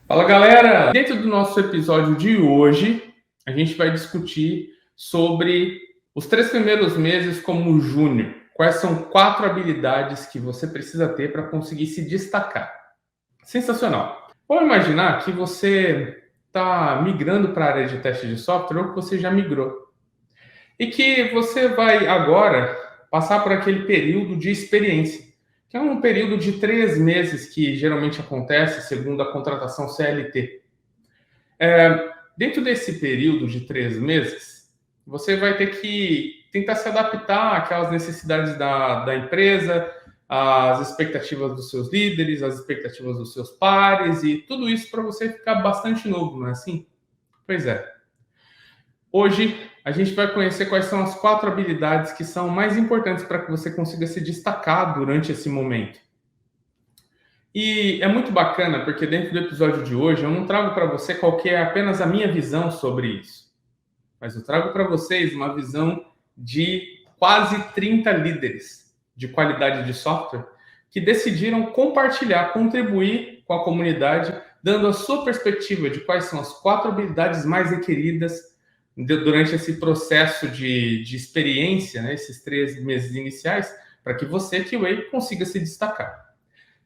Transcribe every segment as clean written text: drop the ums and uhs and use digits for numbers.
Fala galera! Dentro do nosso episódio de hoje, a gente vai discutir sobre os 3 primeiros meses como júnior. Quais são 4 habilidades que você precisa ter para conseguir se destacar. Sensacional! Vamos imaginar que você está migrando para a área de teste de software ou que você já migrou. E que você vai agora passar por aquele período de experiência, que é um período de 3 meses que geralmente acontece segundo a contratação CLT. Dentro desse período de 3 meses, você vai ter que tentar se adaptar àquelas necessidades da empresa, às expectativas dos seus líderes, às expectativas dos seus pares, e tudo isso para você ficar bastante novo, não é assim? Pois é. Hoje, a gente vai conhecer quais são as 4 habilidades que são mais importantes para que você consiga se destacar durante esse momento. E é muito bacana porque dentro do episódio de hoje eu não trago para você qual que é apenas a minha visão sobre isso, mas eu trago para vocês uma visão de quase 30 líderes de qualidade de software que decidiram compartilhar, contribuir com a comunidade, dando a sua perspectiva de quais são as 4 habilidades mais requeridas durante esse processo de experiência, né, esses 3 meses iniciais, para que você, QA, consiga se destacar.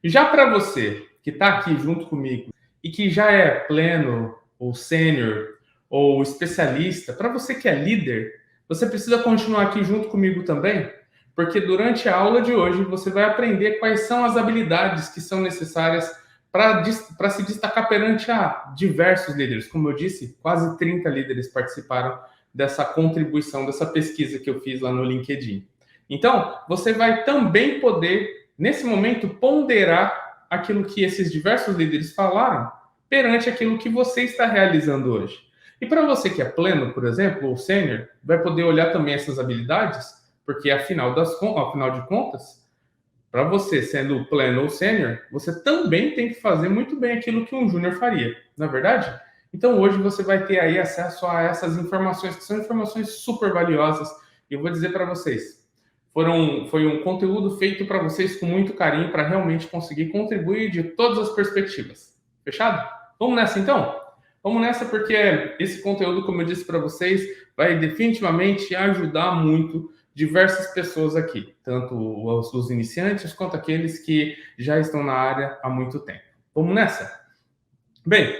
Já para você que está aqui junto comigo e que já é pleno ou sênior ou especialista, para você que é líder, você precisa continuar aqui junto comigo também, porque durante a aula de hoje você vai aprender quais são as habilidades que são necessárias para se destacar perante a diversos líderes. Como eu disse, quase 30 líderes participaram dessa contribuição, dessa pesquisa que eu fiz lá no LinkedIn. Então, você vai também poder, nesse momento, ponderar aquilo que esses diversos líderes falaram perante aquilo que você está realizando hoje. E para você que é pleno, por exemplo, ou sênior, vai poder olhar também essas habilidades, porque afinal de contas, para você sendo pleno ou sênior, você também tem que fazer muito bem aquilo que um júnior faria, não é verdade? Então hoje você vai ter aí acesso a essas informações, que são informações super valiosas, e eu vou dizer para vocês, foi um conteúdo feito para vocês com muito carinho, para realmente conseguir contribuir de todas as perspectivas. Fechado? Vamos nessa então? Vamos nessa porque esse conteúdo, como eu disse para vocês, vai definitivamente ajudar muito diversas pessoas aqui, tanto os iniciantes quanto aqueles que já estão na área há muito tempo. Vamos nessa? Bem,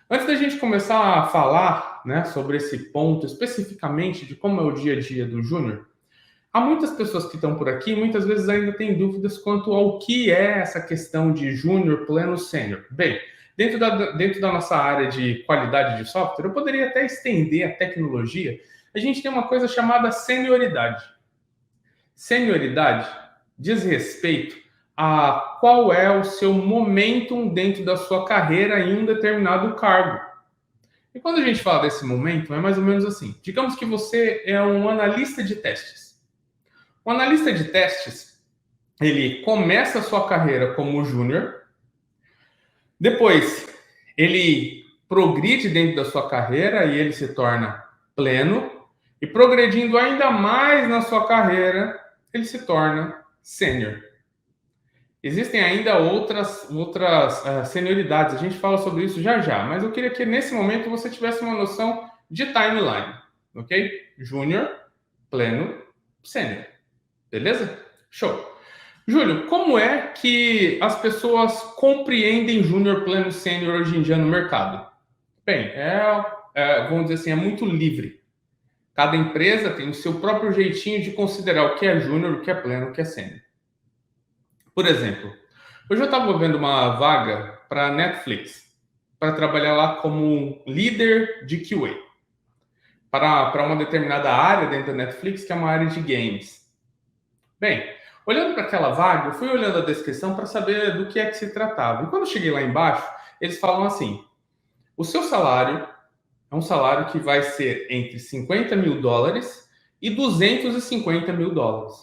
antes da gente começar a falar, né, sobre esse ponto especificamente de como é o dia a dia do júnior, há muitas pessoas que estão por aqui, muitas vezes ainda têm dúvidas quanto ao que é essa questão de júnior, pleno, sênior. Bem, dentro da nossa área de qualidade de software, eu poderia até estender a tecnologia. A gente tem uma coisa chamada senioridade. Senioridade diz respeito a qual é o seu momentum dentro da sua carreira em um determinado cargo. E quando a gente fala desse momentum, é mais ou menos assim. Digamos que você é um analista de testes. O analista de testes, ele começa a sua carreira como júnior, depois ele progride dentro da sua carreira e ele se torna pleno, e progredindo ainda mais na sua carreira, ele se torna sênior. Existem ainda outras senioridades, a gente fala sobre isso já já, mas eu queria que nesse momento você tivesse uma noção de timeline, ok? Júnior, pleno, sênior. Beleza? Show. Júlio, como é que as pessoas compreendem júnior, pleno, sênior hoje em dia no mercado? Bem, vamos dizer assim, é muito livre. Cada empresa tem o seu próprio jeitinho de considerar o que é júnior, o que é pleno, o que é sênior. Por exemplo, hoje eu estava vendo uma vaga para a Netflix, para trabalhar lá como líder de QA, para uma determinada área dentro da Netflix, que é uma área de games. Bem, olhando para aquela vaga, eu fui olhando a descrição para saber do que é que se tratava. E quando eu cheguei lá embaixo, eles falam assim, o seu salário é um salário que vai ser entre 50 mil dólares e 250 mil dólares.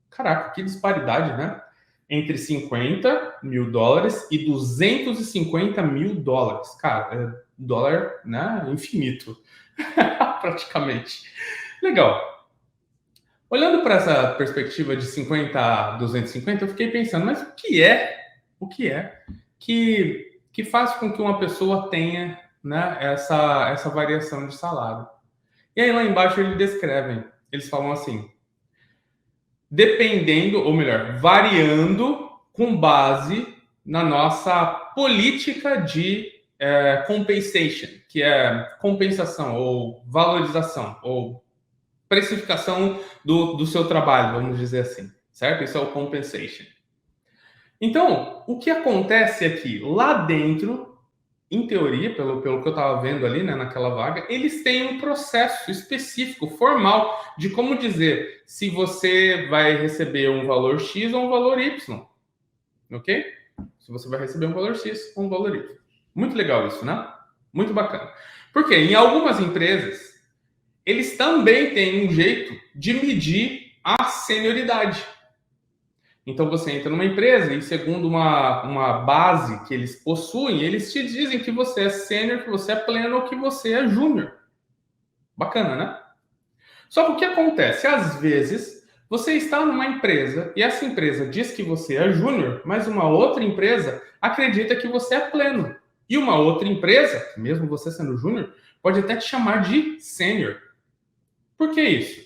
Caraca, que disparidade, né? Entre 50 mil dólares e 250 mil dólares. Cara, dólar, né? Infinito. Praticamente. Legal. Olhando para essa perspectiva de 50 a 250, eu fiquei pensando, mas o que é que que faz com que uma pessoa tenha, né, essa variação de salário. E aí lá embaixo eles falam assim, dependendo, ou melhor, variando com base na nossa política de compensation, que é compensação ou valorização ou precificação do seu trabalho, vamos dizer assim, certo? Isso é o compensation. Então, o que acontece aqui? Lá dentro, em teoria, pelo que eu estava vendo ali, né, naquela vaga, eles têm um processo específico, formal, de como dizer se você vai receber um valor X ou um valor Y. Ok? Se você vai receber um valor X ou um valor Y. Muito legal isso, né? Muito bacana. Porque em algumas empresas, eles também têm um jeito de medir a senioridade. Então você entra numa empresa e segundo uma base que eles possuem, eles te dizem que você é sênior, que você é pleno ou que você é júnior. Bacana, né? Só que o que acontece? Às vezes você está numa empresa e essa empresa diz que você é júnior, mas uma outra empresa acredita que você é pleno. E uma outra empresa, mesmo você sendo júnior, pode até te chamar de sênior. Por que isso?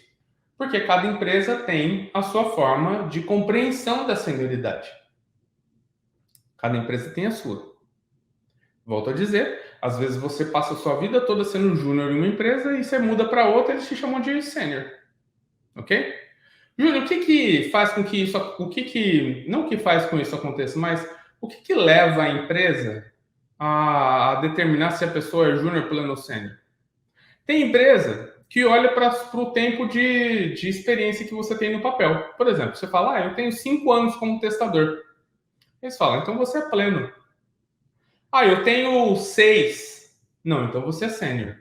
Porque cada empresa tem a sua forma de compreensão da senioridade. Cada empresa tem a sua. Volto a dizer, às vezes você passa a sua vida toda sendo júnior em uma empresa e você muda para outra e eles te chamam de sênior. Ok? Júnior, o que faz com que isso... não o que faz com isso aconteça, mas o que leva a empresa a determinar se a pessoa é júnior, pleno ou sênior? Tem empresa que olha para o tempo de experiência que você tem no papel. Por exemplo, você fala, eu tenho 5 anos como testador. Eles falam, então você é pleno. Eu tenho 6. Não, então você é sênior.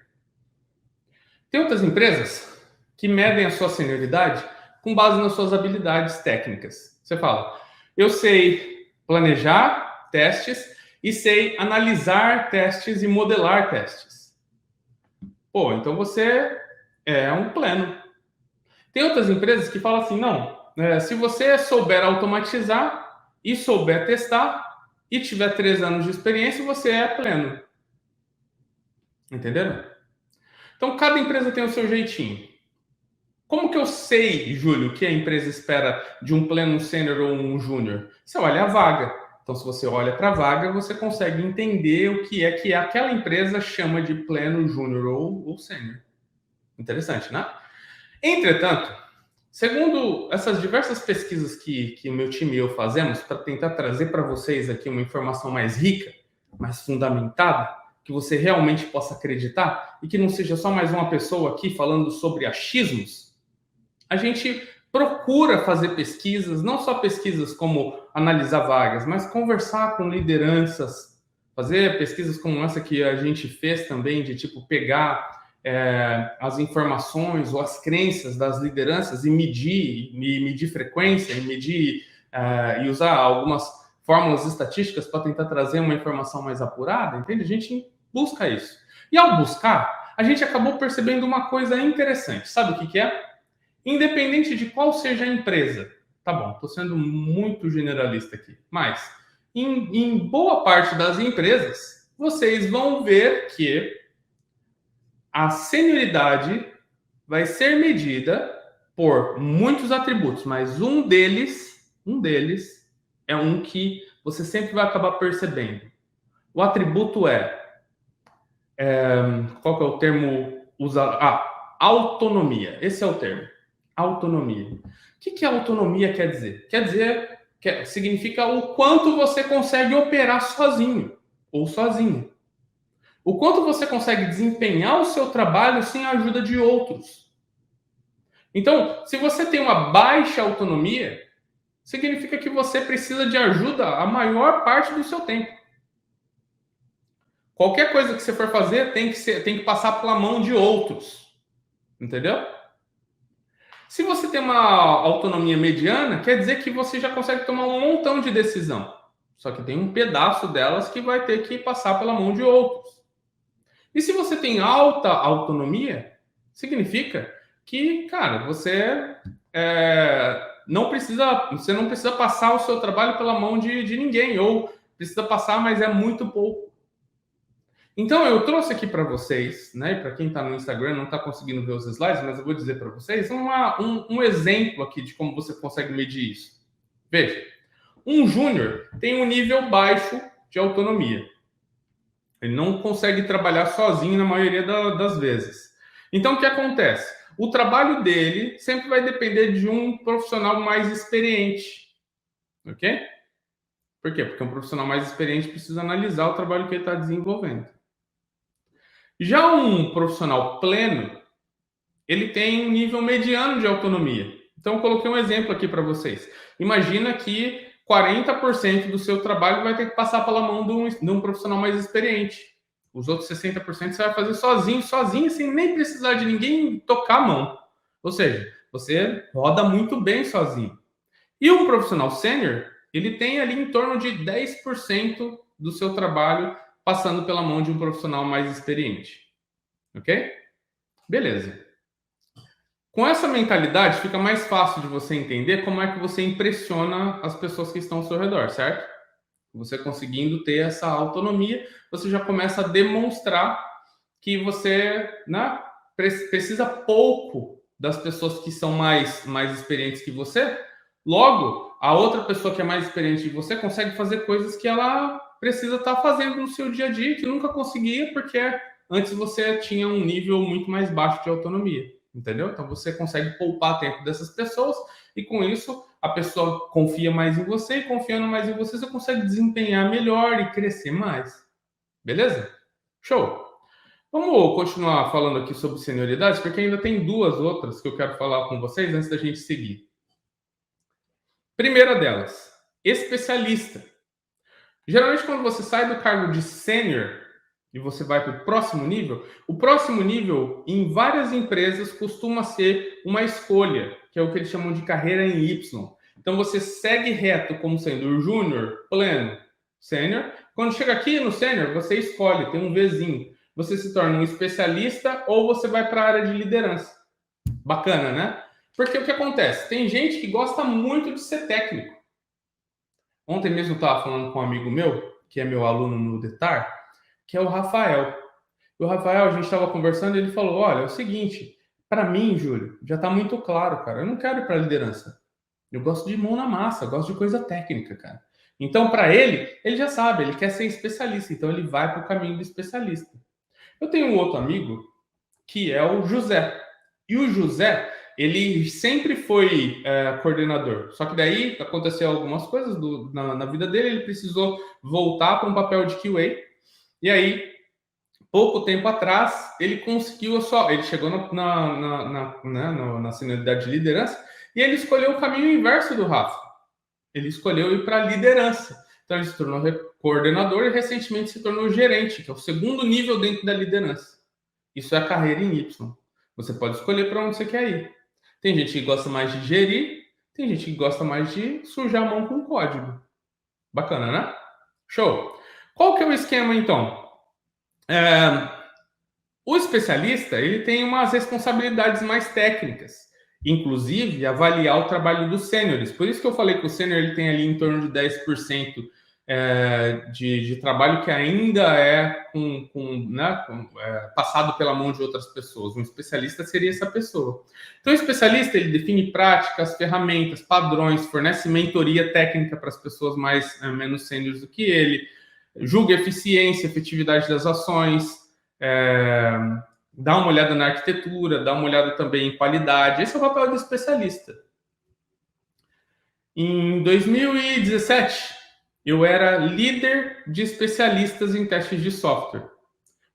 Tem outras empresas que medem a sua senioridade com base nas suas habilidades técnicas. Você fala, eu sei planejar testes e sei analisar testes e modelar testes. Pô, então você é um pleno. Tem outras empresas que falam assim, não, se você souber automatizar e souber testar e tiver 3 anos de experiência, você é pleno. Entenderam? Então, cada empresa tem o seu jeitinho. Como que eu sei, Júlio, que a empresa espera de um pleno, um sênior ou um júnior? Você olha a vaga. Então, se você olha para a vaga, você consegue entender o que aquela empresa chama de pleno, júnior ou sênior. Interessante, né? Entretanto, segundo essas diversas pesquisas que o meu time e eu fazemos para tentar trazer para vocês aqui uma informação mais rica, mais fundamentada, que você realmente possa acreditar e que não seja só mais uma pessoa aqui falando sobre achismos, a gente procura fazer pesquisas, não só pesquisas como analisar vagas, mas conversar com lideranças, fazer pesquisas como essa que a gente fez também, de tipo pegar as informações ou as crenças das lideranças e medir frequência, e usar algumas fórmulas estatísticas para tentar trazer uma informação mais apurada, entende? A gente busca isso. E ao buscar, a gente acabou percebendo uma coisa interessante. Sabe o que é? Independente de qual seja a empresa, tá bom, estou sendo muito generalista aqui, mas em boa parte das empresas, vocês vão ver que a senioridade vai ser medida por muitos atributos, mas um deles é um que você sempre vai acabar percebendo. O atributo qual que é o termo usado? Autonomia. Esse é o termo. Autonomia. O que autonomia quer dizer? Significa o quanto você consegue operar sozinho ou sozinha. O quanto você consegue desempenhar o seu trabalho sem a ajuda de outros. Então, se você tem uma baixa autonomia, significa que você precisa de ajuda a maior parte do seu tempo. Qualquer coisa que você for fazer tem que passar pela mão de outros. Entendeu? Se você tem uma autonomia mediana, quer dizer que você já consegue tomar um montão de decisão. Só que tem um pedaço delas que vai ter que passar pela mão de outros. E se você tem alta autonomia, significa que, cara, você não precisa passar o seu trabalho pela mão de ninguém, ou precisa passar, mas é muito pouco. Então, eu trouxe aqui para vocês, né? Para quem está no Instagram não está conseguindo ver os slides, mas eu vou dizer para vocês um exemplo aqui de como você consegue medir isso. Veja, um júnior tem um nível baixo de autonomia. Ele não consegue trabalhar sozinho na maioria das vezes. Então, o que acontece? O trabalho dele sempre vai depender de um profissional mais experiente. Ok? Por quê? Porque um profissional mais experiente precisa analisar o trabalho que ele está desenvolvendo. Já um profissional pleno, ele tem um nível mediano de autonomia. Então, eu coloquei um exemplo aqui para vocês. Imagina que 40% do seu trabalho vai ter que passar pela mão de um profissional mais experiente. Os outros 60% você vai fazer sozinho, sem nem precisar de ninguém tocar a mão. Ou seja, você roda muito bem sozinho. E um profissional sênior, ele tem ali em torno de 10% do seu trabalho passando pela mão de um profissional mais experiente. Ok? Beleza. Com essa mentalidade, fica mais fácil de você entender como é que você impressiona as pessoas que estão ao seu redor, certo? Você conseguindo ter essa autonomia, você já começa a demonstrar que você, né, precisa pouco das pessoas que são mais experientes que você. Logo, a outra pessoa que é mais experiente que você consegue fazer coisas que ela precisa estar fazendo no seu dia a dia, que nunca conseguia, porque antes você tinha um nível muito mais baixo de autonomia. Entendeu? Então você consegue poupar tempo dessas pessoas e com isso a pessoa confia mais em você e confiando mais em você, você consegue desempenhar melhor e crescer mais. Beleza? Show! Vamos continuar falando aqui sobre senioridades, porque ainda tem duas outras que eu quero falar com vocês antes da gente seguir. Primeira delas, especialista. Geralmente quando você sai do cargo de sênior e você vai para o próximo nível em várias empresas costuma ser uma escolha, que é o que eles chamam de carreira em Y. Então você segue reto como sendo o júnior, pleno, sênior. Quando chega aqui no sênior, você escolhe, tem um Vzinho. Você se torna um especialista ou você vai para a área de liderança. Bacana, né? Porque o que acontece? Tem gente que gosta muito de ser técnico. Ontem mesmo eu estava falando com um amigo meu, que é meu aluno no DETAR, que é o Rafael. E o Rafael, a gente estava conversando e ele falou, olha, é o seguinte, para mim, Júlio, já está muito claro, cara, eu não quero ir para a liderança. Eu gosto de mão na massa, gosto de coisa técnica, cara. Então, para ele já sabe, ele quer ser especialista, então ele vai para o caminho do especialista. Eu tenho um outro amigo, que é o José. E o José, ele sempre foi coordenador. Só que daí aconteceu algumas coisas na vida dele, ele precisou voltar para um papel de QA. E aí, pouco tempo atrás, ele conseguiu ele chegou na senioridade de liderança e ele escolheu o caminho inverso do Rafa. Ele escolheu ir para a liderança. Então, ele se tornou coordenador e recentemente se tornou gerente, que é o segundo nível dentro da liderança. Isso é a carreira em Y. Você pode escolher para onde você quer ir. Tem gente que gosta mais de gerir, tem gente que gosta mais de sujar a mão com código. Bacana, né? Show! Qual que é o esquema, então? O especialista, ele tem umas responsabilidades mais técnicas, inclusive avaliar o trabalho dos sêniores. Por isso que eu falei que o sênior ele tem ali em torno de 10% de trabalho que ainda é passado pela mão de outras pessoas. Um especialista seria essa pessoa. Então, o especialista ele define práticas, ferramentas, padrões, fornece mentoria técnica para as pessoas menos sêniores do que ele, julga eficiência, efetividade das ações, dá uma olhada na arquitetura, dá uma olhada também em qualidade. Esse é o papel do especialista. Em 2017, eu era líder de especialistas em testes de software.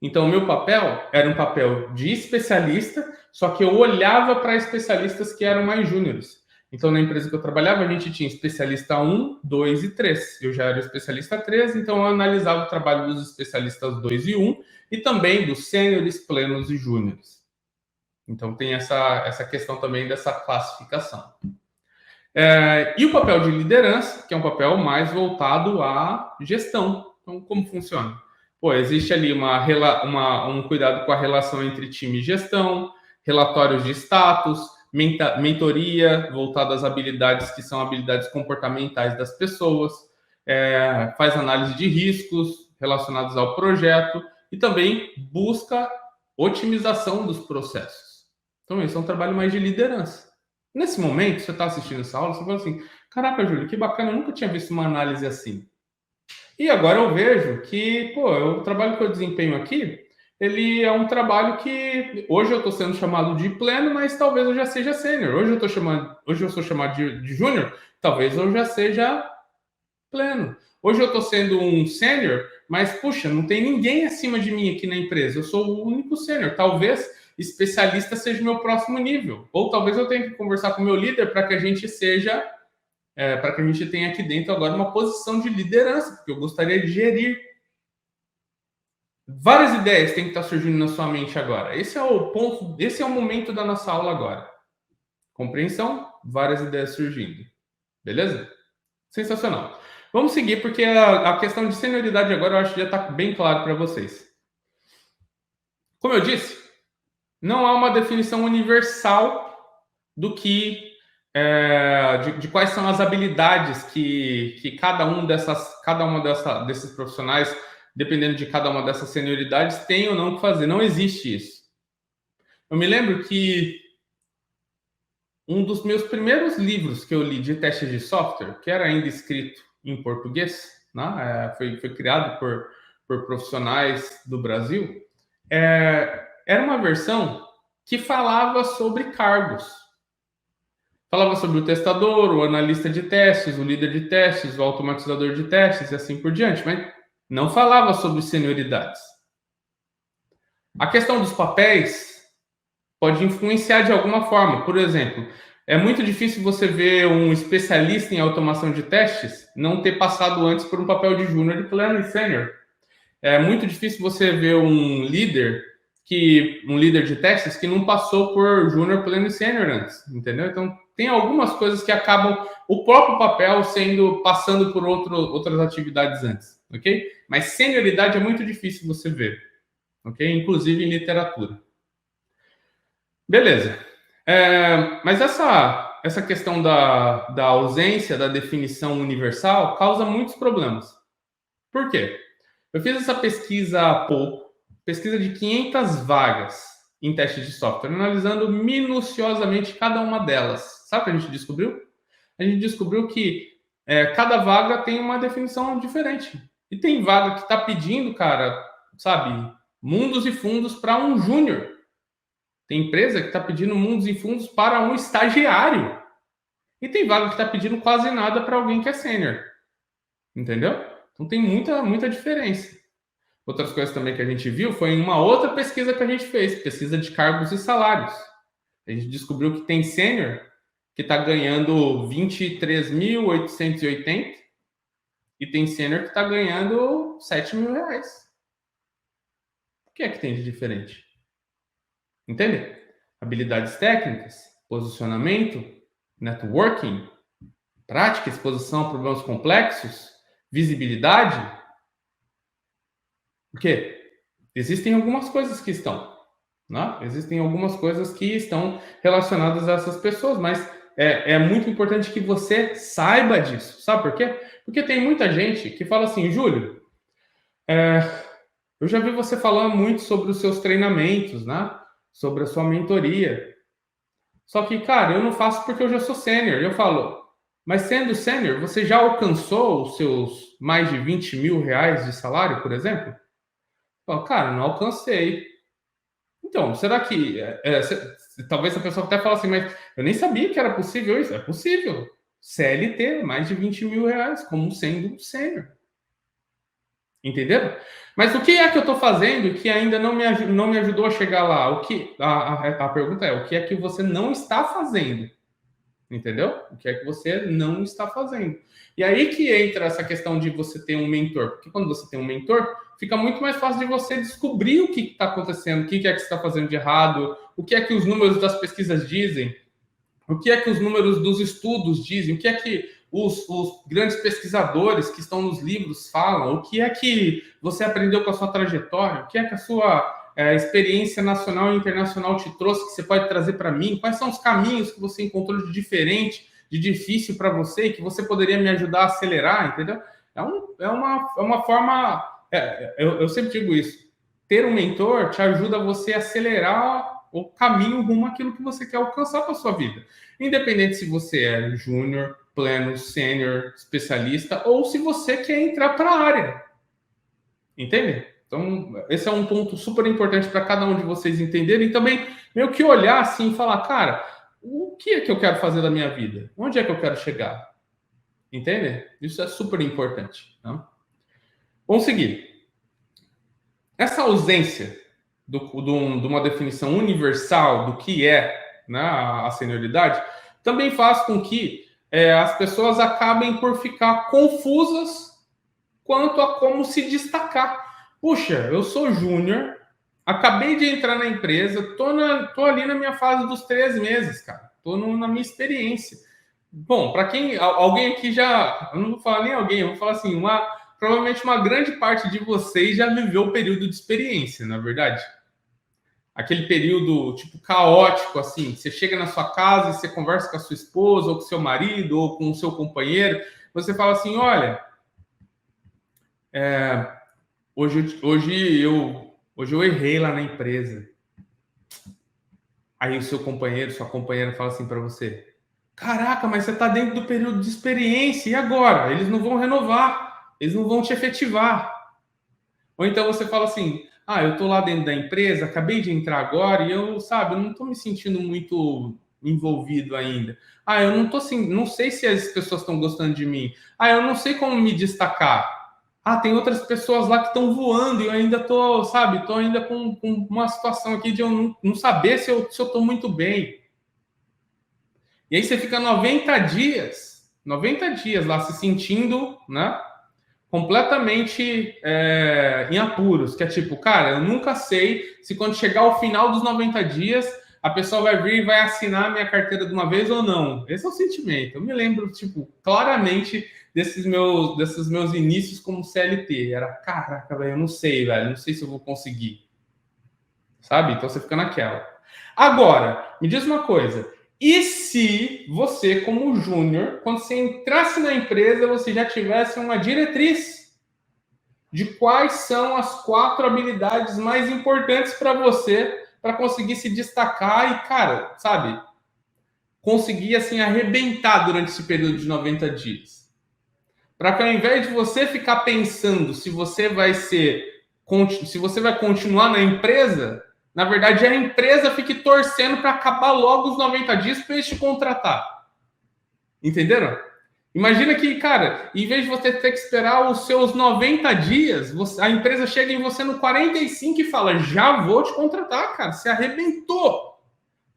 Então, o meu papel era um papel de especialista, só que eu olhava para especialistas que eram mais júniores. Então, na empresa que eu trabalhava, a gente tinha especialista 1, 2 e 3. Eu já era especialista 3, então eu analisava o trabalho dos especialistas 2 e 1 e também dos sêniores, plenos e júniores. Então, tem essa questão também dessa classificação. E o papel de liderança, que é um papel mais voltado à gestão. Então, como funciona? Existe ali um cuidado com a relação entre time e gestão, relatórios de status, mentoria voltada às habilidades que são habilidades comportamentais das pessoas, faz análise de riscos relacionados ao projeto e também busca otimização dos processos. Então, esse é um trabalho mais de liderança. Nesse momento, você está assistindo essa aula, você fala assim, caraca, Júlio, que bacana, eu nunca tinha visto uma análise assim. E agora eu vejo que, o trabalho que eu desempenho aqui, ele é um trabalho que hoje eu estou sendo chamado de pleno, mas talvez eu já seja sênior. Hoje eu sou chamado de júnior, talvez eu já seja pleno. Hoje eu estou sendo um sênior, mas puxa, não tem ninguém acima de mim aqui na empresa. Eu sou o único sênior. Talvez especialista seja o meu próximo nível. Ou talvez eu tenha que conversar com o meu líder para que a gente para que a gente tenha aqui dentro agora uma posição de liderança, porque eu gostaria de gerir. Várias ideias têm que estar surgindo na sua mente agora. Esse é o ponto, esse é o momento da nossa aula agora. Compreensão, várias ideias surgindo. Beleza? Sensacional. Vamos seguir, porque a questão de senioridade agora eu acho que já está bem claro para vocês. Como eu disse, não há uma definição universal do que de quais são as habilidades que cada uma desses profissionais, dependendo de cada uma dessas senioridades, tem ou não que fazer. Não existe isso. Eu me lembro que um dos meus primeiros livros que eu li de testes de software, que era ainda escrito em português, né? Foi criado por profissionais do Brasil, era uma versão que falava sobre cargos. Falava sobre o testador, o analista de testes, o líder de testes, o automatizador de testes e assim por diante, mas não falava sobre senioridades. A questão dos papéis pode influenciar de alguma forma. Por exemplo, é muito difícil você ver um especialista em automação de testes não ter passado antes por um papel de júnior, de pleno e sênior. É muito difícil você ver um líder de testes que não passou por júnior, pleno e sênior antes, entendeu? Então, tem algumas coisas que acabam o próprio papel passando por outras atividades antes, ok? Mas senioridade é muito difícil você ver, ok? Inclusive em literatura. Beleza. Mas essa questão da ausência da definição universal causa muitos problemas. Por quê? Eu fiz essa pesquisa há pouco, pesquisa de 500 vagas em testes de software, analisando minuciosamente cada uma delas. Sabe o que a gente descobriu? A gente descobriu que cada vaga tem uma definição diferente. E tem vaga que está pedindo, cara, sabe, mundos e fundos para um júnior. Tem empresa que está pedindo mundos e fundos para um estagiário. E tem vaga que está pedindo quase nada para alguém que é sênior. Entendeu? Então tem muita diferença. Outras coisas também que a gente viu foi em uma outra pesquisa que a gente fez, pesquisa de cargos e salários. A gente descobriu que tem sênior que está ganhando 23.880 e tem sênior que está ganhando 7 mil reais. O que é que tem de diferente? Entende? Habilidades técnicas, posicionamento, networking, prática, exposição a problemas complexos, visibilidade. O quê? Existem algumas coisas que estão, né? Existem algumas coisas que estão relacionadas a essas pessoas, mas é muito importante que você saiba disso. Sabe por quê? Porque tem muita gente que fala assim, Júlio, eu já vi você falando muito sobre os seus treinamentos, né? Sobre a sua mentoria. Só que, cara, eu não faço porque eu já sou sênior. Eu falo, mas sendo sênior, você já alcançou os seus mais de 20 mil reais de salário, por exemplo? Eu falo, cara, não alcancei. Então, será que... talvez a pessoa até fale assim, mas eu nem sabia que era possível isso. É possível. CLT, mais de 20 mil reais, como sendo sênior. Entenderam? Mas o que é que eu estou fazendo que ainda não me ajudou a chegar lá? A pergunta é, o que é que você não está fazendo? Entendeu? O que é que você não está fazendo? E aí que entra essa questão de você ter um mentor. Porque quando você tem um mentor, fica muito mais fácil de você descobrir o que está acontecendo, o que é que você está fazendo de errado, o que é que os números das pesquisas dizem, o que é que os números dos estudos dizem, o que é que os grandes pesquisadores que estão nos livros falam, o que é que você aprendeu com a sua trajetória, o que é que a sua experiência nacional e internacional te trouxe, que você pode trazer para mim, quais são os caminhos que você encontrou de diferente, de difícil para você e que você poderia me ajudar a acelerar, entendeu? É uma forma, eu sempre digo isso, ter um mentor te ajuda você a acelerar o caminho rumo àquilo que você quer alcançar para a sua vida. Independente se você é júnior, pleno, sênior, especialista, ou se você quer entrar para a área. Entende? Então, esse é um ponto super importante para cada um de vocês entenderem e também meio que olhar assim e falar, cara, o que é que eu quero fazer da minha vida? Onde é que eu quero chegar? Entende? Isso é super importante. Tá? Vamos seguir. Essa ausência de uma definição universal do que é, né, a senioridade também faz com que as pessoas acabem por ficar confusas quanto a como se destacar. Puxa, eu sou júnior, acabei de entrar na empresa, tô ali na minha fase dos 3 meses, cara. Na minha experiência. Bom, para quem... Alguém aqui já... Eu não vou falar nem alguém, eu vou falar assim, provavelmente uma grande parte de vocês já viveu o período de experiência, na verdade. Aquele período, tipo, caótico, assim. Você chega na sua casa e você conversa com a sua esposa, ou com o seu marido, ou com o seu companheiro. Você fala assim, olha... Hoje eu errei lá na empresa. Aí o seu companheiro, sua companheira fala assim para você: caraca, mas você está dentro do período de experiência, e agora? Eles não vão renovar, eles não vão te efetivar. Ou então você fala assim: ah, eu estou lá dentro da empresa, acabei de entrar agora e eu não estou me sentindo muito envolvido ainda. Ah, eu não tô assim, não sei se as pessoas estão gostando de mim. Ah, eu não sei como me destacar. Ah, tem outras pessoas lá que estão voando e eu ainda tô ainda com uma situação aqui de eu não saber se eu tô muito bem. E aí você fica 90 dias lá se sentindo, né, completamente em apuros, que é tipo, cara, eu nunca sei se quando chegar ao final dos 90 dias a pessoa vai vir e vai assinar a minha carteira de uma vez ou não. Esse é o sentimento. Eu me lembro, tipo, claramente desses meus inícios como CLT. Era, caraca, velho, eu não sei, velho, não sei se eu vou conseguir. Sabe? Então você fica naquela. Agora, me diz uma coisa. E se você, como júnior, quando você entrasse na empresa, você já tivesse uma diretriz de quais são as 4 habilidades mais importantes para você para conseguir se destacar e, cara, sabe, conseguir assim arrebentar durante esse período de 90 dias. Para que ao invés de você ficar pensando se você vai continuar na empresa, na verdade a empresa fique torcendo para acabar logo os 90 dias para eles te contratar. Entenderam? Imagina que, cara, em vez de você ter que esperar os seus 90 dias, a empresa chega em você no 45 e fala: já vou te contratar, cara. Você arrebentou.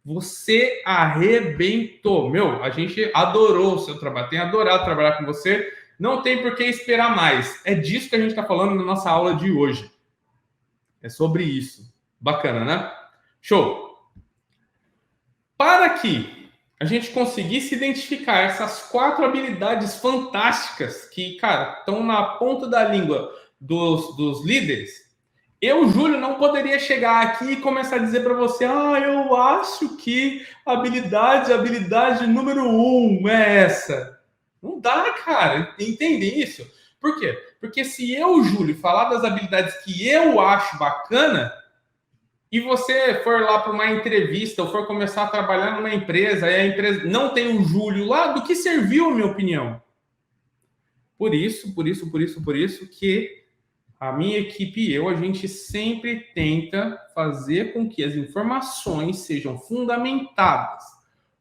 Você arrebentou. Meu, a gente adorou o seu trabalho. Tem adorado trabalhar com você. Não tem por que esperar mais. É disso que a gente está falando na nossa aula de hoje. É sobre isso. Bacana, né? Show. Para que a gente conseguisse identificar essas 4 habilidades fantásticas que, cara, estão na ponta da língua dos líderes, eu, Júlio, não poderia chegar aqui e começar a dizer para você: ah, eu acho que a habilidade número 1 é essa. Não dá, cara. Entendem isso? Por quê? Porque se eu, Júlio, falar das habilidades que eu acho bacana, e você for lá para uma entrevista ou for começar a trabalhar numa empresa e a empresa não tem o Júlio lá, do que serviu a minha opinião? Por isso que a minha equipe e eu, a gente sempre tenta fazer com que as informações sejam fundamentadas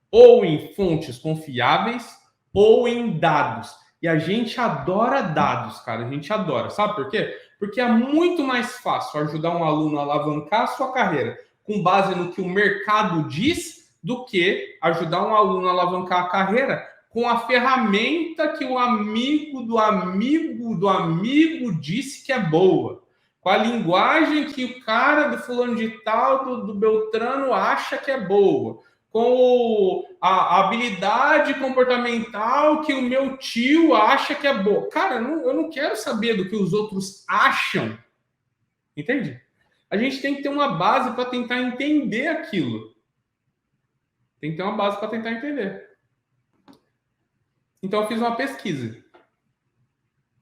ou em fontes confiáveis ou em dados. E a gente adora dados, cara. A gente adora. Sabe por quê? Porque é muito mais fácil ajudar um aluno a alavancar a sua carreira com base no que o mercado diz do que ajudar um aluno a alavancar a carreira com a ferramenta que o amigo do amigo do amigo disse que é boa. Com a linguagem que o cara do fulano de tal, do Beltrano, acha que é boa. Com a habilidade comportamental que o meu tio acha que é boa. Cara, eu não quero saber do que os outros acham. Entende? A gente tem que ter uma base para tentar entender aquilo. Tem que ter uma base para tentar entender. Então, eu fiz uma pesquisa.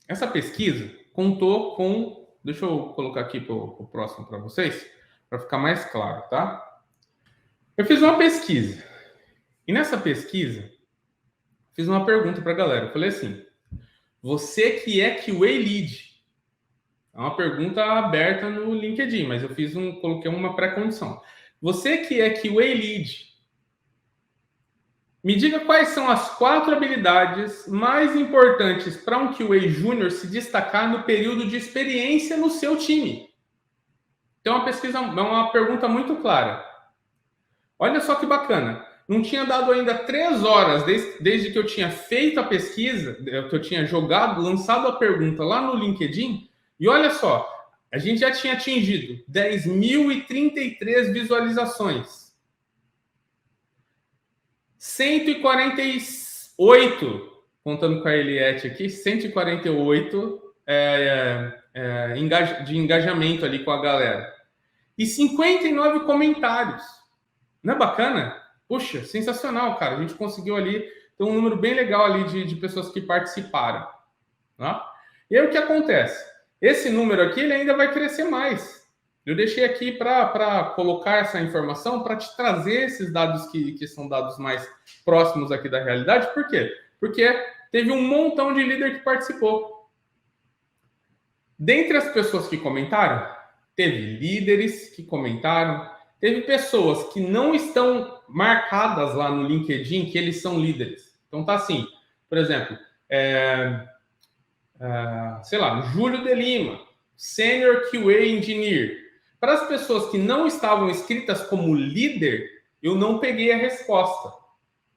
Essa pesquisa contou com deixa eu colocar aqui para o próximo para vocês, para ficar mais claro, tá? Eu fiz uma pesquisa. E nessa pesquisa, fiz uma pergunta para a galera. Eu falei assim: você que é QA Lead? É uma pergunta aberta no LinkedIn, mas eu coloquei uma pré-condição. Você que é QA Lead, me diga quais são as 4 habilidades mais importantes para um QA Júnior se destacar no período de experiência no seu time. Então, é uma pergunta muito clara. Olha só que bacana. Não tinha dado ainda 3 horas desde que eu tinha feito a pesquisa, que eu tinha lançado a pergunta lá no LinkedIn, e olha só, a gente já tinha atingido 10.033 visualizações. 148, contando com a Eliette aqui, 148 de engajamento ali com a galera. E 59 comentários. Não é bacana? Puxa, sensacional, cara. A gente conseguiu ali ter um número bem legal ali de pessoas que participaram. Tá? E aí o que acontece? Esse número aqui ele ainda vai crescer mais. Eu deixei aqui para colocar essa informação, para te trazer esses dados que são dados mais próximos aqui da realidade. Por quê? Porque teve um montão de líder que participou. Dentre as pessoas que comentaram, teve líderes que comentaram, teve pessoas que não estão marcadas lá no LinkedIn que eles são líderes. Então tá assim, por exemplo, sei lá, Júlio de Lima, Senior QA Engineer. Para as pessoas que não estavam escritas como líder, eu não peguei a resposta,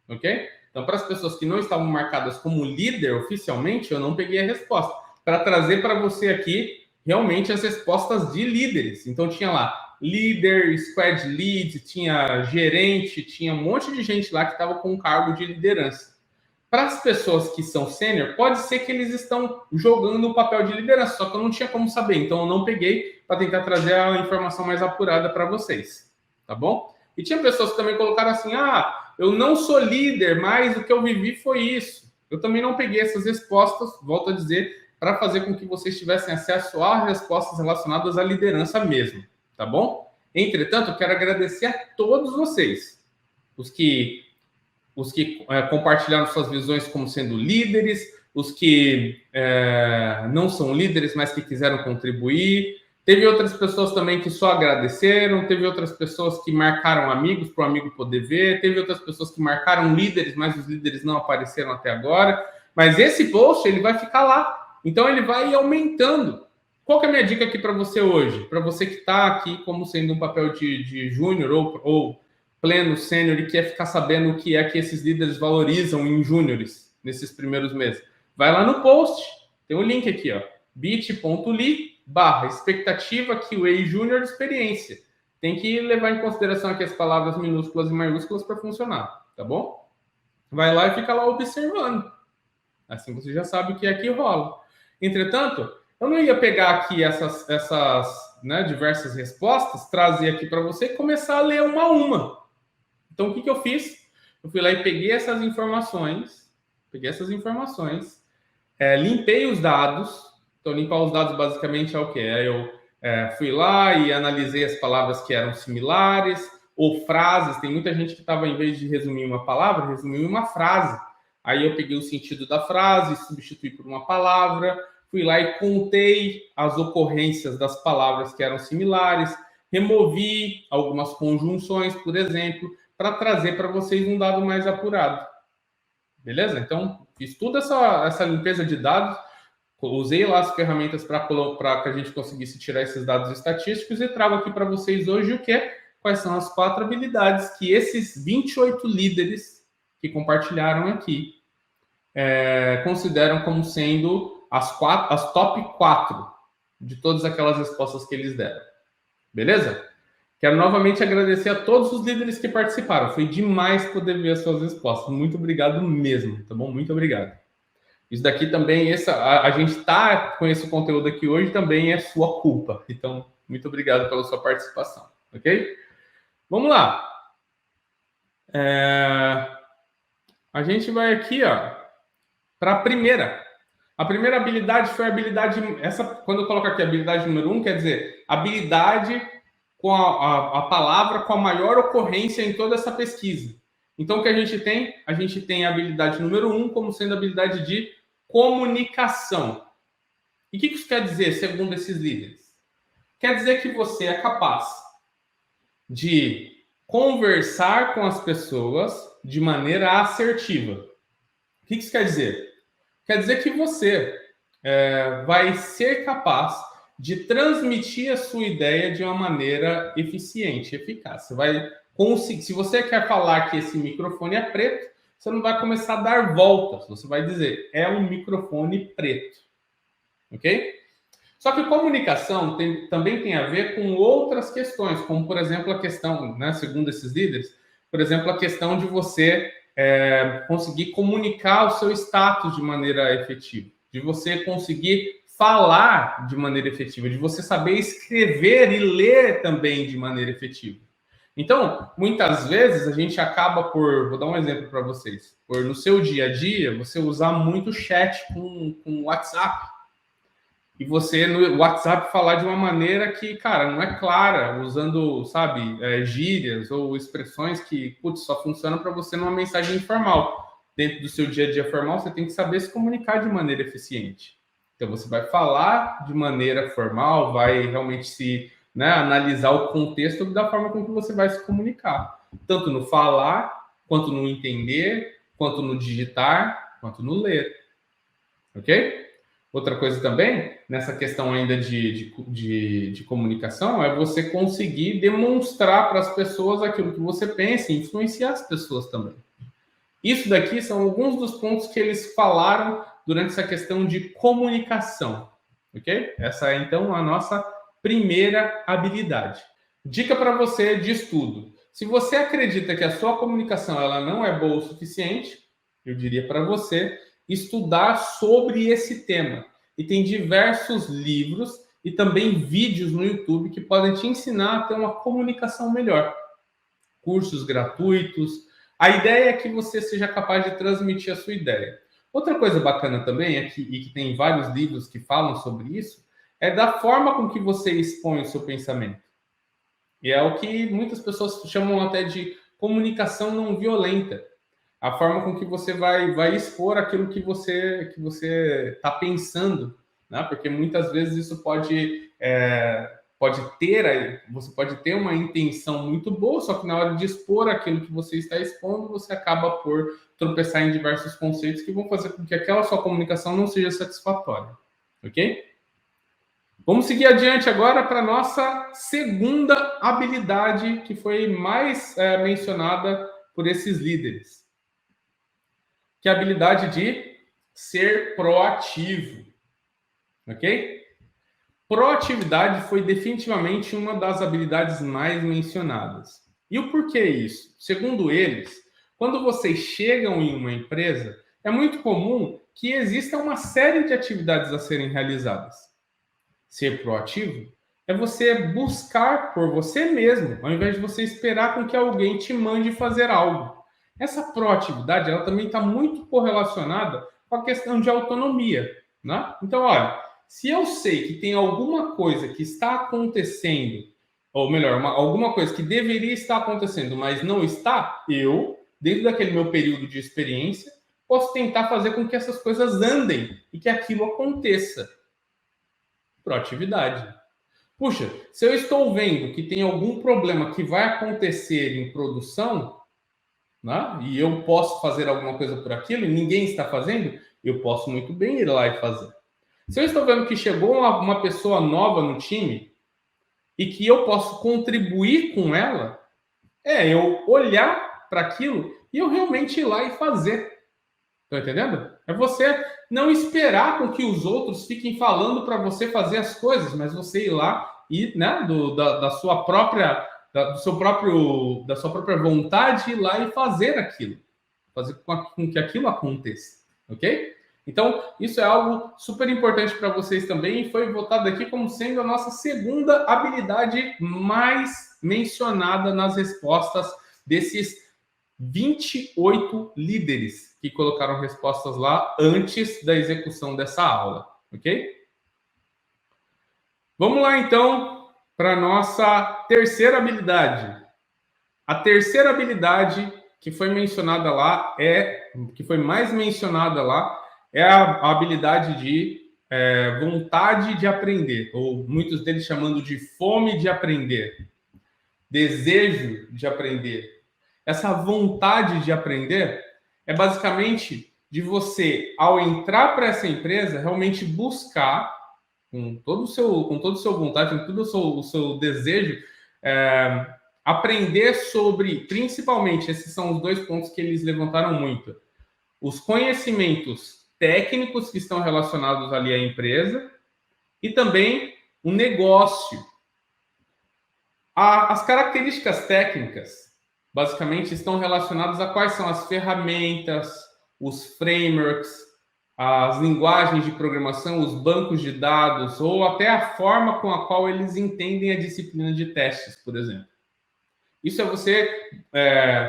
ok? Então, para as pessoas que não estavam marcadas como líder oficialmente, eu não peguei a resposta. Para trazer para você aqui realmente as respostas de líderes. Então, tinha lá líder, squad lead, tinha gerente, tinha um monte de gente lá que estava com um cargo de liderança. Para as pessoas que são sênior, pode ser que eles estão jogando o papel de liderança, só que eu não tinha como saber, então eu não peguei para tentar trazer a informação mais apurada para vocês, tá bom? E tinha pessoas que também colocaram assim, eu não sou líder, mas o que eu vivi foi isso. Eu também não peguei essas respostas, volto a dizer, para fazer com que vocês tivessem acesso a respostas relacionadas à liderança mesmo, tá bom? Entretanto, eu quero agradecer a todos vocês, os que compartilharam suas visões como sendo líderes, os que não são líderes, mas que quiseram contribuir. Teve outras pessoas também que só agradeceram, teve outras pessoas que marcaram amigos para o amigo poder ver, teve outras pessoas que marcaram líderes, mas os líderes não apareceram até agora. Mas esse post, ele vai ficar lá. Então, ele vai aumentando. Qual que é a minha dica aqui para você hoje? Para você que está aqui como sendo um papel de júnior ou pleno, sênior, e quer ficar sabendo o que é que esses líderes valorizam em júniores nesses primeiros meses. Vai lá no post, tem um link aqui, ó, bit.ly/expectativa QA Júnior experiência. Tem que levar em consideração aqui as palavras minúsculas e maiúsculas para funcionar, tá bom? Vai lá e fica lá observando. Assim você já sabe o que é que rola. Entretanto, eu não ia pegar aqui essas diversas respostas, trazer aqui para você e começar a ler uma a uma. Então, o que eu fiz? Eu fui lá e peguei essas informações, limpei os dados. Então, limpar os dados basicamente é o quê? Eu fui lá e analisei as palavras que eram similares, ou frases. Tem muita gente que estava, em vez de resumir uma palavra, resumiu uma frase. Aí eu peguei o sentido da frase, substituí por uma palavra, fui lá e contei as ocorrências das palavras que eram similares, removi algumas conjunções, por exemplo, para trazer para vocês um dado mais apurado. Beleza? Então, fiz toda essa limpeza de dados, usei lá as ferramentas para que a gente conseguisse tirar esses dados estatísticos e trago aqui para vocês hoje o que é, quais são as 4 habilidades que esses 28 líderes que compartilharam aqui consideram como sendo as top 4 de todas aquelas respostas que eles deram. Beleza? Quero novamente agradecer a todos os líderes que participaram. Foi demais poder ver as suas respostas. Muito obrigado mesmo, tá bom? Muito obrigado. Isso daqui também, a gente tá com esse conteúdo aqui hoje também é sua culpa. Então, muito obrigado pela sua participação, ok? Vamos lá. A gente vai aqui, ó, para a primeira. A primeira habilidade foi a habilidade, quando eu coloco aqui habilidade número 1, quer dizer, habilidade com a palavra com a maior ocorrência em toda essa pesquisa. Então, o que a gente tem? A gente tem a habilidade número 1 como sendo a habilidade de comunicação. E o que isso quer dizer, segundo esses líderes? Quer dizer que você é capaz de conversar com as pessoas de maneira assertiva. O que isso quer dizer? Quer dizer que você vai ser capaz de transmitir a sua ideia de uma maneira eficiente, eficaz. Você vai conseguir. Se você quer falar que esse microfone é preto, você não vai começar a dar voltas. Você vai dizer, é um microfone preto. Ok? Só que comunicação também tem a ver com outras questões, como, por exemplo, a questão, né, segundo esses líderes, por exemplo, a questão de você conseguir comunicar o seu status de maneira efetiva, de você conseguir falar de maneira efetiva, de você saber escrever e ler também de maneira efetiva. Então, muitas vezes a gente acaba por, vou dar um exemplo para vocês, por no seu dia a dia você usar muito chat com WhatsApp. E você no WhatsApp falar de uma maneira que, cara, não é clara, usando, sabe, gírias ou expressões que, putz, só funcionam para você numa mensagem informal. Dentro do seu dia a dia formal, você tem que saber se comunicar de maneira eficiente. Então, você vai falar de maneira formal, vai realmente se, né, analisar o contexto da forma com que você vai se comunicar. Tanto no falar, quanto no entender, quanto no digitar, quanto no ler. Ok? Outra coisa também, nessa questão ainda de comunicação, é você conseguir demonstrar para as pessoas aquilo que você pensa e influenciar as pessoas também. Isso daqui são alguns dos pontos que eles falaram durante essa questão de comunicação, ok? Essa é, então, a nossa primeira habilidade. Dica para você de estudo. Se você acredita que a sua comunicação ela não é boa o suficiente, eu diria para você estudar sobre esse tema. E tem diversos livros e também vídeos no YouTube que podem te ensinar a ter uma comunicação melhor. Cursos gratuitos. A ideia é que você seja capaz de transmitir a sua ideia. Outra coisa bacana também, e que tem vários livros que falam sobre isso, é da forma com que você expõe o seu pensamento. E é o que muitas pessoas chamam até de comunicação não violenta. A forma com que você vai expor aquilo que você está pensando, né? Porque muitas vezes isso você pode ter uma intenção muito boa, só que na hora de expor aquilo que você está expondo, você acaba por tropeçar em diversos conceitos que vão fazer com que aquela sua comunicação não seja satisfatória, ok? Vamos seguir adiante agora para a nossa segunda habilidade, que foi mais mencionada por esses líderes, que é a habilidade de ser proativo, ok? Proatividade foi definitivamente uma das habilidades mais mencionadas. E o porquê isso? Segundo eles, quando vocês chegam em uma empresa, é muito comum que exista uma série de atividades a serem realizadas. Ser proativo é você buscar por você mesmo, ao invés de você esperar com que alguém te mande fazer algo. Essa proatividade, ela também está muito correlacionada com a questão de autonomia, né? Então, olha, se eu sei que tem alguma coisa que está acontecendo, ou melhor, alguma coisa que deveria estar acontecendo, mas não está, eu, dentro daquele meu período de experiência, posso tentar fazer com que essas coisas andem e que aquilo aconteça. Proatividade. Puxa, se eu estou vendo que tem algum problema que vai acontecer em produção, né, e eu posso fazer alguma coisa por aquilo e ninguém está fazendo, eu posso muito bem ir lá e fazer. Se eu estou vendo que chegou uma pessoa nova no time e que eu posso contribuir com ela, eu olhar para aquilo e eu realmente ir lá e fazer. Estão entendendo? É você não esperar com que os outros fiquem falando para você fazer as coisas, mas você ir lá e, né, da sua própria vontade ir lá e fazer aquilo, fazer com que aquilo aconteça, ok? Então, isso é algo super importante para vocês também e foi votado aqui como sendo a nossa segunda habilidade mais mencionada nas respostas desses 28 líderes que colocaram respostas lá antes da execução dessa aula, ok? Vamos lá, então, para a nossa terceira habilidade. A terceira habilidade que foi mencionada lá que foi mais mencionada lá, é a habilidade de vontade de aprender, ou muitos deles chamando de fome de aprender, desejo de aprender. Essa vontade de aprender é basicamente de você, ao entrar para essa empresa, realmente buscar, com todo o seu vontade, com todo o seu desejo, aprender sobre, principalmente, esses são os 2 pontos que eles levantaram muito, os conhecimentos técnicos que estão relacionados ali à empresa e também o negócio. As características técnicas, basicamente, estão relacionadas a quais são as ferramentas, os frameworks, as linguagens de programação, os bancos de dados, ou até a forma com a qual eles entendem a disciplina de testes, por exemplo. Isso é você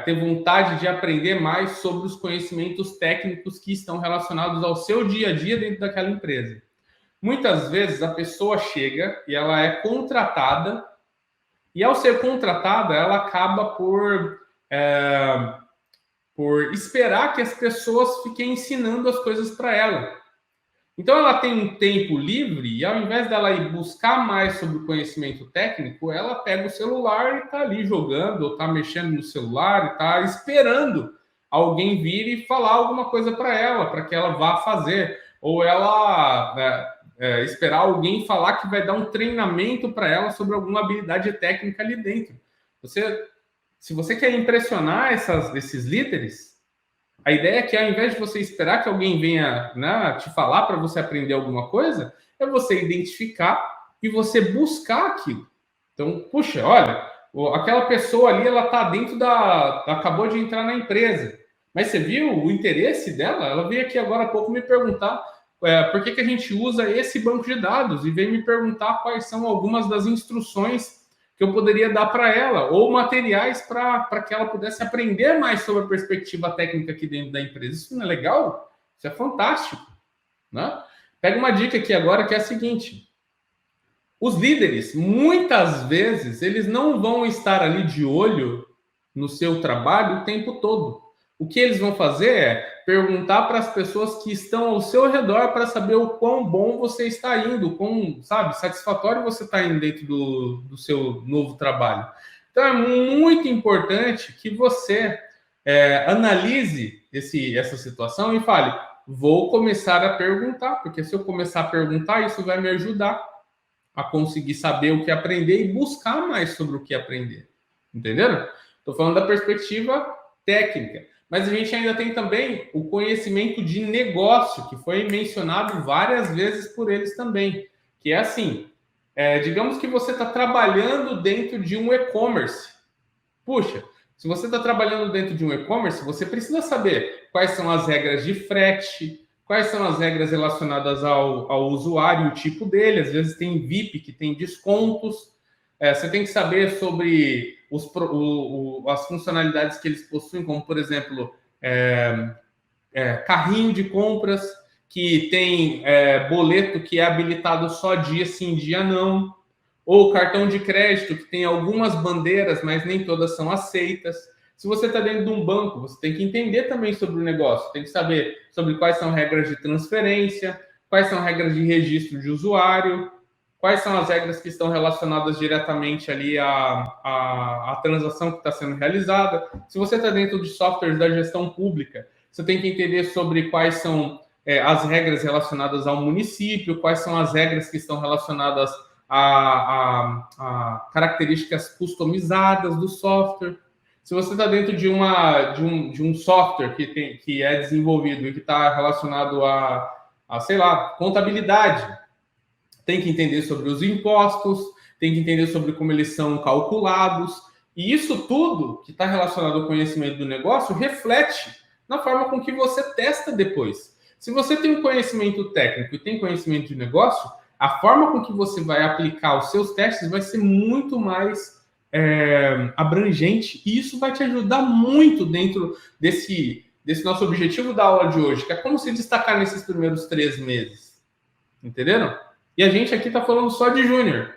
ter vontade de aprender mais sobre os conhecimentos técnicos que estão relacionados ao seu dia a dia dentro daquela empresa. Muitas vezes a pessoa chega e ela é contratada, e ao ser contratada, ela acaba por esperar que as pessoas fiquem ensinando as coisas para ela. Então, ela tem um tempo livre e, ao invés dela ir buscar mais sobre o conhecimento técnico, ela pega o celular e está ali jogando, ou está mexendo no celular, e está esperando alguém vir e falar alguma coisa para ela, para que ela vá fazer. Ou ela esperar alguém falar que vai dar um treinamento para ela sobre alguma habilidade técnica ali dentro. Se você quer impressionar esses líderes, a ideia é que, ao invés de você esperar que alguém venha, né, te falar para você aprender alguma coisa, é você identificar e você buscar aquilo. Então, puxa, olha, aquela pessoa ali, ela está dentro acabou de entrar na empresa. Mas você viu o interesse dela? Ela veio aqui agora há pouco me perguntar por que a gente usa esse banco de dados e veio me perguntar quais são algumas das instruções que eu poderia dar para ela, ou materiais para que ela pudesse aprender mais sobre a perspectiva técnica aqui dentro da empresa. Isso não é legal? Isso é fantástico, né? Pega uma dica aqui agora, que é a seguinte: os líderes, muitas vezes, eles não vão estar ali de olho no seu trabalho o tempo todo. O que eles vão fazer é perguntar para as pessoas que estão ao seu redor para saber o quão bom você está indo, quão, satisfatório você está indo dentro do seu novo trabalho. Então, é muito importante que você analise essa situação e fale, vou começar a perguntar, porque se eu começar a perguntar, isso vai me ajudar a conseguir saber o que aprender e buscar mais sobre o que aprender. Entenderam? Estou falando da perspectiva técnica. Mas a gente ainda tem também o conhecimento de negócio, que foi mencionado várias vezes por eles também. Que é assim, digamos que você está trabalhando dentro de um e-commerce. Puxa, se você está trabalhando dentro de um e-commerce, você precisa saber quais são as regras de frete, quais são as regras relacionadas ao usuário, o tipo dele. Às vezes tem VIP que tem descontos. Você tem que saber sobre as funcionalidades que eles possuem, como, por exemplo, carrinho de compras, que tem boleto que é habilitado só dia sim, dia não, ou cartão de crédito, que tem algumas bandeiras, mas nem todas são aceitas. Se você está dentro de um banco, você tem que entender também sobre o negócio, tem que saber sobre quais são regras de transferência, quais são regras de registro de usuário, quais são as regras que estão relacionadas diretamente ali à transação que está sendo realizada. Se você está dentro de softwares da gestão pública, você tem que entender sobre quais são as regras relacionadas ao município, quais são as regras que estão relacionadas a características customizadas do software. Se você está dentro de um software que é desenvolvido e que está relacionado sei lá, contabilidade, tem que entender sobre os impostos, tem que entender sobre como eles são calculados. E isso tudo que está relacionado ao conhecimento do negócio reflete na forma com que você testa depois. Se você tem um conhecimento técnico e tem conhecimento de negócio, a forma com que você vai aplicar os seus testes vai ser muito mais abrangente, e isso vai te ajudar muito dentro desse nosso objetivo da aula de hoje, que é como se destacar nesses primeiros 3 meses. Entenderam? E a gente aqui está falando só de júnior.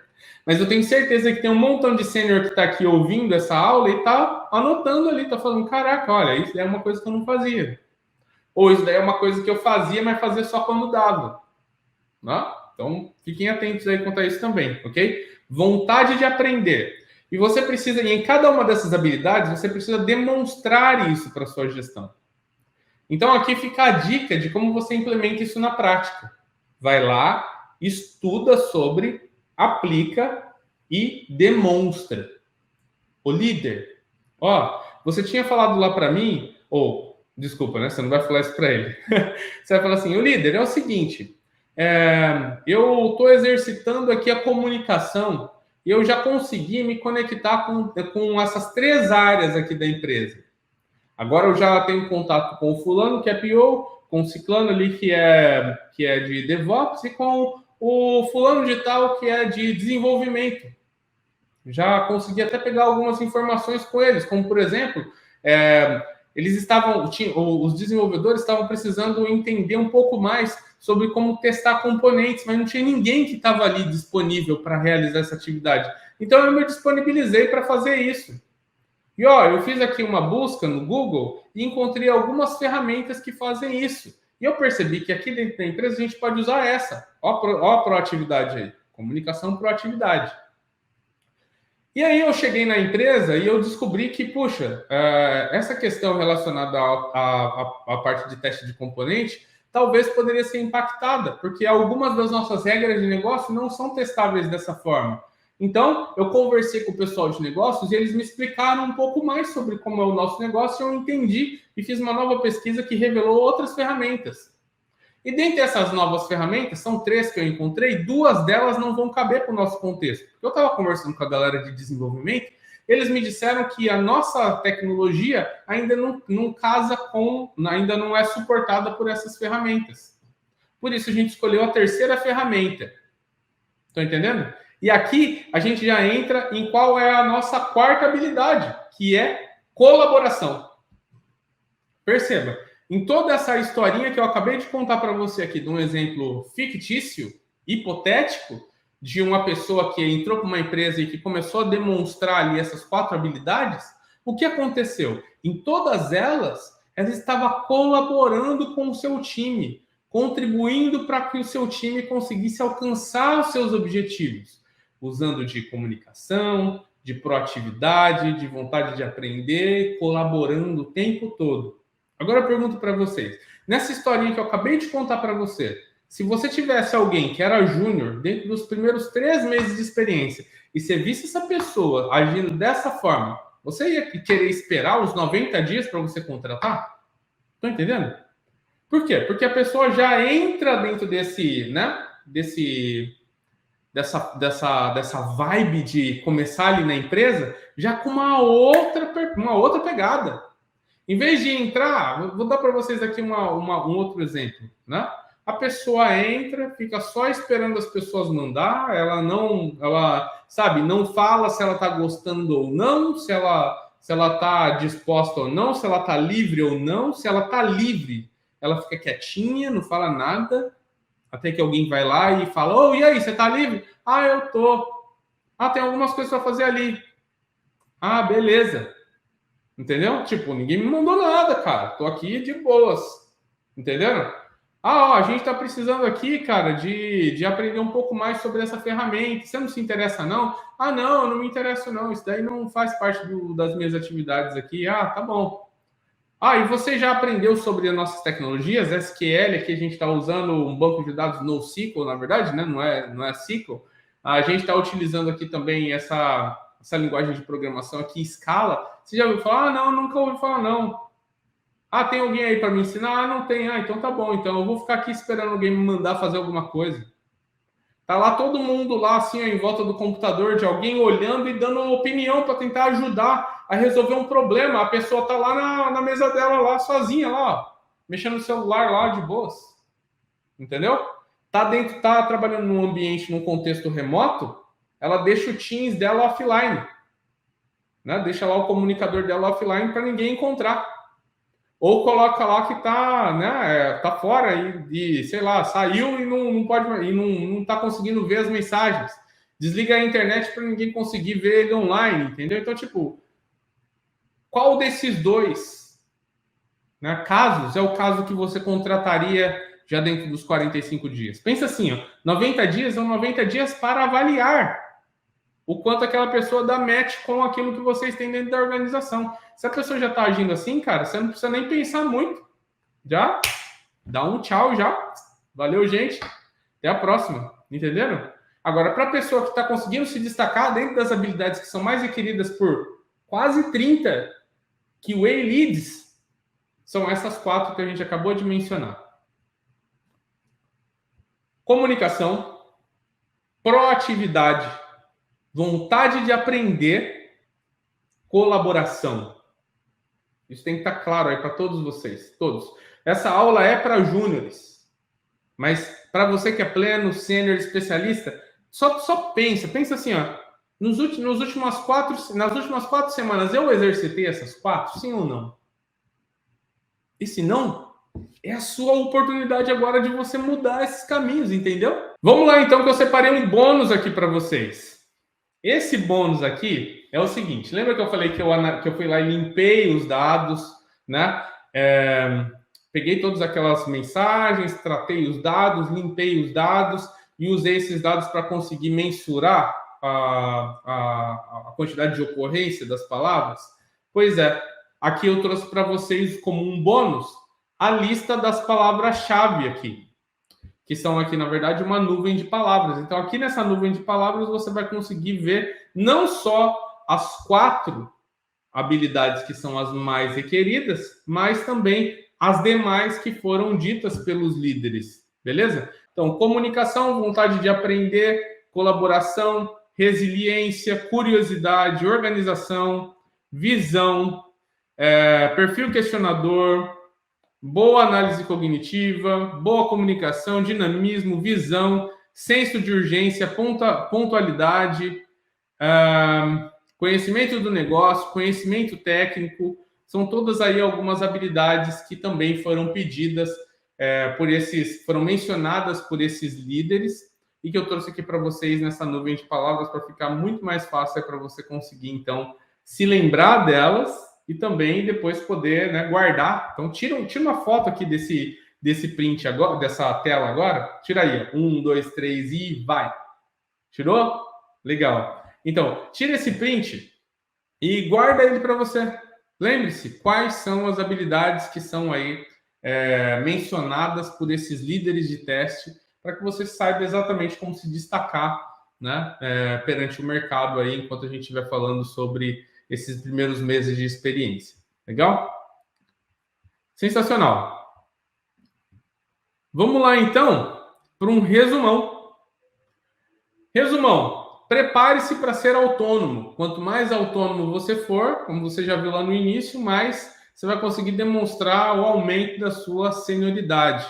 Mas eu tenho certeza que tem um montão de sênior que está aqui ouvindo essa aula e está anotando ali, está falando, caraca, olha, isso daí é uma coisa que eu não fazia. Ou isso daí é uma coisa que eu fazia, mas fazia só quando dava. Né? Então, fiquem atentos aí quanto a isso também, ok? Vontade de aprender. E você precisa, e em cada uma dessas habilidades, você precisa demonstrar isso para a sua gestão. Então, aqui fica a dica de como você implementa isso na prática. Vai lá, estuda sobre, aplica e demonstra. O líder, ó, você tinha falado lá para mim, ou, desculpa, né? Você não vai falar isso para ele. Você vai falar assim, o líder, é o seguinte, eu estou exercitando aqui a comunicação e eu já consegui me conectar com essas 3 áreas aqui da empresa. Agora eu já tenho contato com o fulano, que é PO, com o ciclano ali, que é de DevOps, e com o fulano de tal, que é de desenvolvimento. Já consegui até pegar algumas informações com eles, como, por exemplo, os desenvolvedores estavam precisando entender um pouco mais sobre como testar componentes, mas não tinha ninguém que estava ali disponível para realizar essa atividade. Então, eu me disponibilizei para fazer isso. E eu fiz aqui uma busca no Google e encontrei algumas ferramentas que fazem isso. E eu percebi que aqui dentro da empresa a gente pode usar essa. Ó a proatividade aí. Comunicação proatividade. E aí eu cheguei na empresa e eu descobri que, puxa, essa questão relacionada à parte de teste de componente talvez poderia ser impactada, porque algumas das nossas regras de negócio não são testáveis dessa forma. Então, eu conversei com o pessoal de negócios e eles me explicaram um pouco mais sobre como é o nosso negócio e eu entendi e fiz uma nova pesquisa que revelou outras ferramentas. E dentre essas novas ferramentas, são 3 que eu encontrei, 2 delas não vão caber para o nosso contexto. Eu estava conversando com a galera de desenvolvimento, eles me disseram que a nossa tecnologia ainda não casa ainda não é suportada por essas ferramentas. Por isso a gente escolheu a 3ª ferramenta. Estão entendendo? E aqui a gente já entra em qual é a nossa 4ª habilidade, que é colaboração. Perceba, em toda essa historinha que eu acabei de contar para você aqui, de um exemplo fictício, hipotético, de uma pessoa que entrou para uma empresa e que começou a demonstrar ali essas 4 habilidades, o que aconteceu? Em todas elas, ela estava colaborando com o seu time, contribuindo para que o seu time conseguisse alcançar os seus objetivos, usando de comunicação, de proatividade, de vontade de aprender, colaborando o tempo todo. Agora eu pergunto para vocês, nessa historinha que eu acabei de contar para você, se você tivesse alguém que era júnior dentro dos primeiros 3 meses de experiência e você visse essa pessoa agindo dessa forma, você ia querer esperar os 90 dias para você contratar? Estão entendendo? Por quê? Porque a pessoa já entra dentro dessa vibe de começar ali na empresa já com uma outra pegada. Em vez de entrar, vou dar para vocês aqui um outro exemplo, né? A pessoa entra, fica só esperando as pessoas mandar, não fala se ela está gostando ou não, se ela está disposta ou não, se ela está livre ou não. Se ela está livre, ela fica quietinha, não fala nada, até que alguém vai lá e fala, e aí, você está livre? Ah, eu tô. Ah, tem algumas coisas para fazer ali. Ah, beleza. Entendeu? Tipo, ninguém me mandou nada, cara. Tô aqui de boas. Entenderam? A gente tá precisando aqui, cara, de aprender um pouco mais sobre essa ferramenta. Você não se interessa, não? Ah, não, eu não me interesso, não. Isso daí não faz parte das minhas atividades aqui. Ah, tá bom. E você já aprendeu sobre as nossas tecnologias? SQL, aqui a gente está usando um banco de dados NoSQL, na verdade, né? Não é SQL. A gente está utilizando aqui também essa linguagem de programação aqui, Scala. Você já ouviu falar? Ah, não, nunca ouvi falar, não. Ah, tem alguém aí para me ensinar? Ah, não tem. Ah, então tá bom. Então eu vou ficar aqui esperando alguém me mandar fazer alguma coisa. Tá lá todo mundo lá, assim, em volta do computador de alguém, olhando e dando opinião para tentar ajudar a resolver um problema. A pessoa tá lá na mesa dela, lá, sozinha, lá, ó, mexendo no celular lá, de boas. Entendeu? Tá trabalhando num ambiente, num contexto remoto, ela deixa o Teams dela offline. né? Deixa lá o comunicador dela offline para ninguém encontrar. Ou coloca lá que tá, né, tá fora e sei lá, saiu e não pode e não tá conseguindo ver as mensagens. Desliga a internet para ninguém conseguir ver ele online, entendeu? Então, tipo, qual desses dois, né, casos é o caso que você contrataria já dentro dos 45 dias? Pensa assim, ó, 90 dias são 90 dias para avaliar o quanto aquela pessoa dá match com aquilo que vocês têm dentro da organização. Se a pessoa já está agindo assim, cara, você não precisa nem pensar muito. Já dá um tchau já. Valeu, gente. Até a próxima. Entenderam? Agora, para a pessoa que está conseguindo se destacar dentro das habilidades que são mais requeridas por quase 30 QA leads, são essas 4 que a gente acabou de mencionar. Comunicação, proatividade, vontade de aprender, colaboração. Isso tem que estar claro aí para todos vocês, todos. Essa aula é para júniores, mas para você que é pleno, sênior, especialista, só pensa assim, ó. Nas últimas 4 semanas eu exercitei essas 4, sim ou não? E se não, é a sua oportunidade agora de você mudar esses caminhos, entendeu? Vamos lá então, que eu separei um bônus aqui para vocês. Esse bônus aqui é o seguinte, lembra que eu falei que eu fui lá e limpei os dados, né? Peguei todas aquelas mensagens, tratei os dados, limpei os dados e usei esses dados para conseguir mensurar a quantidade de ocorrência das palavras? Pois é, aqui eu trouxe para vocês como um bônus a lista das palavras-chave aqui, que são aqui, na verdade, uma nuvem de palavras. Então, aqui nessa nuvem de palavras, você vai conseguir ver não só as 4 habilidades que são as mais requeridas, mas também as demais que foram ditas pelos líderes, beleza? Então, comunicação, vontade de aprender, colaboração, resiliência, curiosidade, organização, visão, perfil questionador, boa análise cognitiva, boa comunicação, dinamismo, visão, senso de urgência, pontualidade, conhecimento do negócio, conhecimento técnico. São todas aí algumas habilidades que também foram pedidas foram mencionadas por esses líderes e que eu trouxe aqui para vocês nessa nuvem de palavras para ficar muito mais fácil para você conseguir, então, se lembrar delas e também depois poder, né, guardar. Então, tira uma foto aqui desse print agora, dessa tela agora. Tira aí, 1, 2, 3 e vai. Tirou? Legal. Então, tira esse print e guarda ele para você. Lembre-se, quais são as habilidades que são aí mencionadas por esses líderes de teste, para que você saiba exatamente como se destacar, né, perante o mercado aí, enquanto a gente estiver falando sobre esses primeiros meses de experiência. Legal? Sensacional. Vamos lá, então, para um resumão. Resumão. Prepare-se para ser autônomo. Quanto mais autônomo você for, como você já viu lá no início, mais você vai conseguir demonstrar o aumento da sua senioridade.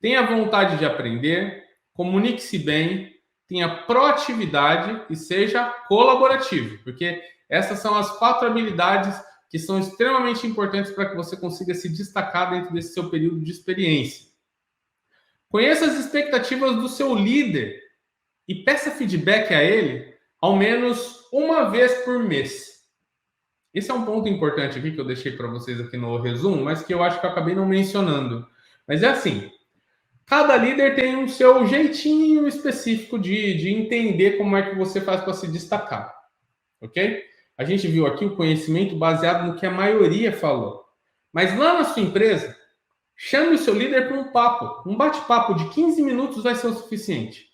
Tenha vontade de aprender, comunique-se bem, tenha proatividade e seja colaborativo, porque essas são as 4 habilidades que são extremamente importantes para que você consiga se destacar dentro desse seu período de experiência. Conheça as expectativas do seu líder e peça feedback a ele ao menos uma vez por mês. Esse é um ponto importante aqui que eu deixei para vocês aqui no resumo, mas que eu acho que eu acabei não mencionando. Mas é assim, cada líder tem um seu jeitinho específico de entender como é que você faz para se destacar, ok? A gente viu aqui o conhecimento baseado no que a maioria falou. Mas lá na sua empresa, chame o seu líder para um papo. Um bate-papo de 15 minutos vai ser o suficiente.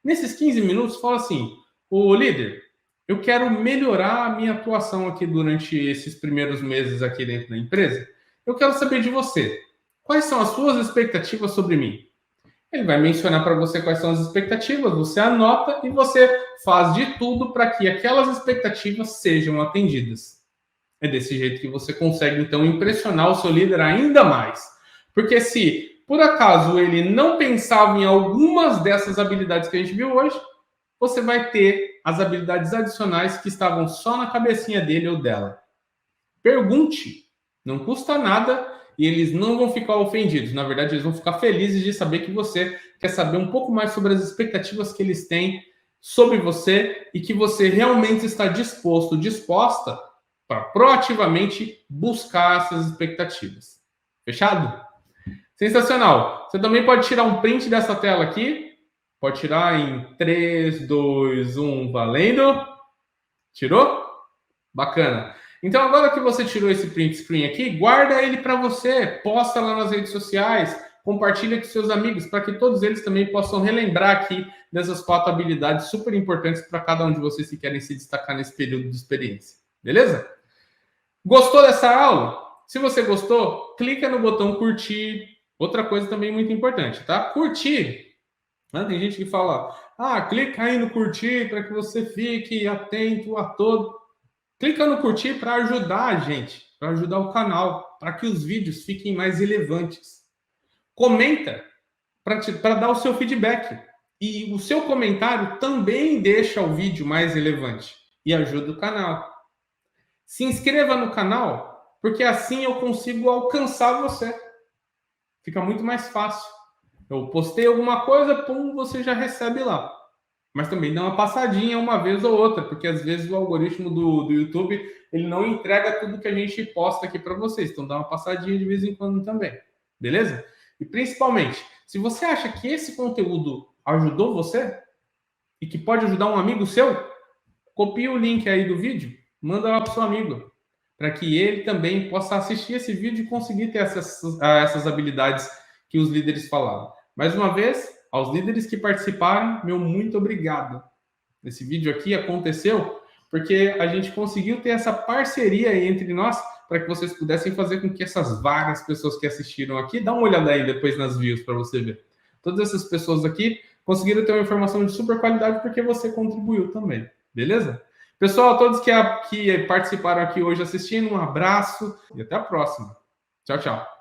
Nesses 15 minutos, fala assim, ô líder, eu quero melhorar a minha atuação aqui durante esses primeiros meses aqui dentro da empresa. Eu quero saber de você. Quais são as suas expectativas sobre mim? Ele vai mencionar para você quais são as expectativas, você anota e você faz de tudo para que aquelas expectativas sejam atendidas. É desse jeito que você consegue, então, impressionar o seu líder ainda mais. Porque se, por acaso, ele não pensava em algumas dessas habilidades que a gente viu hoje, você vai ter as habilidades adicionais que estavam só na cabecinha dele ou dela. Pergunte, não custa nada e eles não vão ficar ofendidos. Na verdade, eles vão ficar felizes de saber que você quer saber um pouco mais sobre as expectativas que eles têm sobre você e que você realmente está disposto, disposta para proativamente buscar essas expectativas. Fechado? Sensacional. Você também pode tirar um print dessa tela aqui. Pode tirar em 3, 2, 1, valendo. Tirou? Bacana. Então, agora que você tirou esse print screen aqui, guarda ele para você, posta lá nas redes sociais, compartilha com seus amigos, para que todos eles também possam relembrar aqui dessas 4 habilidades super importantes para cada um de vocês que querem se destacar nesse período de experiência. Beleza? Gostou dessa aula? Se você gostou, clica no botão curtir. Outra coisa também muito importante, tá? Curtir. Tem gente que fala, clica aí no curtir para que você fique atento a todo. Clica no curtir para ajudar a gente, para ajudar o canal, para que os vídeos fiquem mais relevantes. Comenta para dar o seu feedback. E o seu comentário também deixa o vídeo mais relevante e ajuda o canal. Se inscreva no canal, porque assim eu consigo alcançar você. Fica muito mais fácil. Eu postei alguma coisa, pum, você já recebe lá. Mas também dá uma passadinha uma vez ou outra, porque às vezes o algoritmo do YouTube ele não entrega tudo que a gente posta aqui para vocês. Então dá uma passadinha de vez em quando também. Beleza? E principalmente, se você acha que esse conteúdo ajudou você e que pode ajudar um amigo seu, copia o link aí do vídeo, manda lá para o seu amigo, para que ele também possa assistir esse vídeo e conseguir ter essas habilidades que os líderes falaram. Mais uma vez, aos líderes que participaram, meu muito obrigado. Esse vídeo aqui aconteceu porque a gente conseguiu ter essa parceria entre nós para que vocês pudessem fazer com que essas várias pessoas que assistiram aqui, dá uma olhada aí depois nas views para você ver. Todas essas pessoas aqui conseguiram ter uma informação de super qualidade porque você contribuiu também. Beleza? Pessoal, todos que participaram aqui hoje assistindo, um abraço e até a próxima. Tchau, tchau.